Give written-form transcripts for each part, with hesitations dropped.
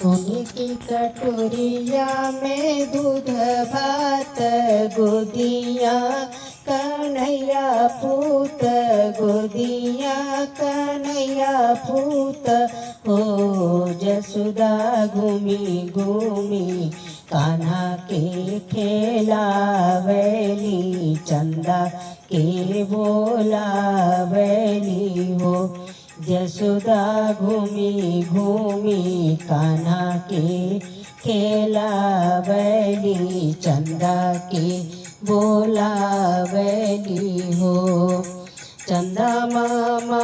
सोने की कटोरिया में दूध भात गोदिया कन्हैया पूत गोदिया कन्हैया पूत हो जसुदा घूमी घूमी कान्हा के खेलावैली चंदा के बोलावैली हो जसुदा घूमी घूमी कान्हा के खेलावैली चंदा के बोलावैली हो। चंदा मामा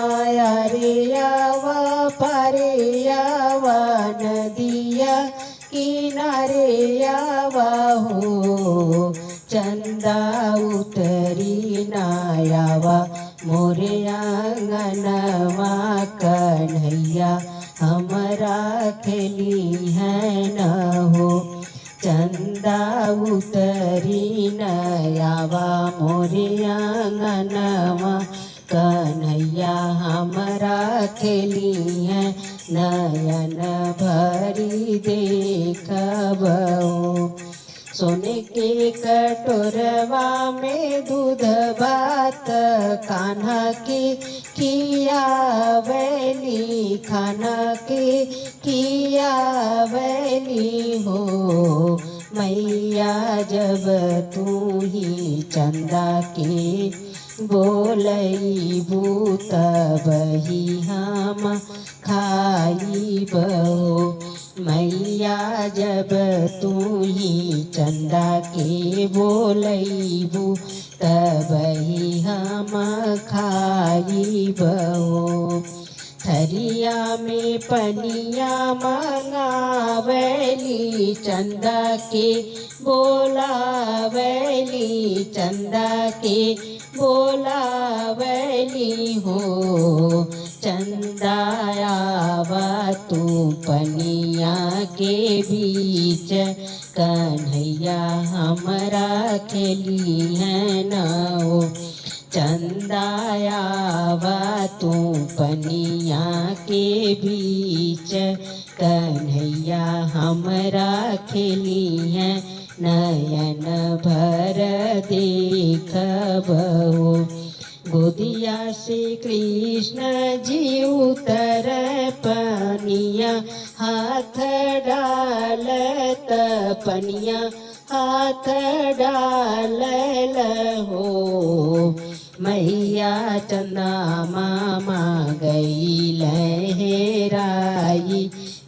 रे आवा पारे आवा नदिया किनारे आवा हो चंदा उतरी नायावा मोरे आंगनवा कन्हैया हमरा खेली है न हो चंदा उतरी नयावा मोरे आंगनवा कन्हैया हमरा खेली है नयन भरी देखबो। सोने के कटोरवा में दूध भात कान्हा के खियावैली खाना के खियावैली हो मैया जब तू ही चंदा के बोलैबू तब ही हम खाइबो मैया जब तू ही चंदा के बोलैबू तब ही हम खाइबो। थरिया में पनिया मंगावैली चंदा के बोलावैली चंदा के बोलावैली हो चंदा आवा तू पनिया के बीच कन्हैया हमरा खेली है न हो चंदा आवा तू पनिया के बीच कन्हैया हमरा खेली है नयन भर देखबो। गोदिया से कृष्ण जी उतर पनिया हाथ डालत पनिया हाथ डाल हो मैया चंदा मामा गई लहराई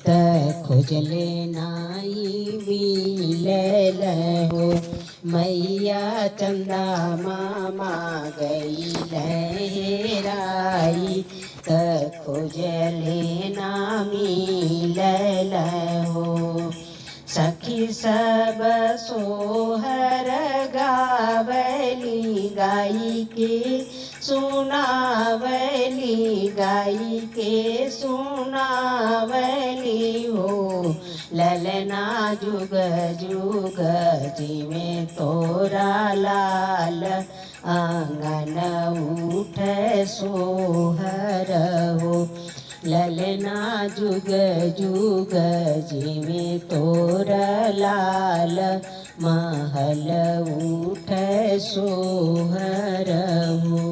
त खोजले नाई मिलल हो मैया चंदा मामा गई लहराई त खोजले ना मिलल हो। सखी सब सोहर गावैली गाई के सुनावैली गाई के सुनावैली हो ललना जुग जुग जीवे तोरा लाल आंगन उठ सोहर हो ललना जुग जुग जीवे तोर लाल महल उठ सोहर हो।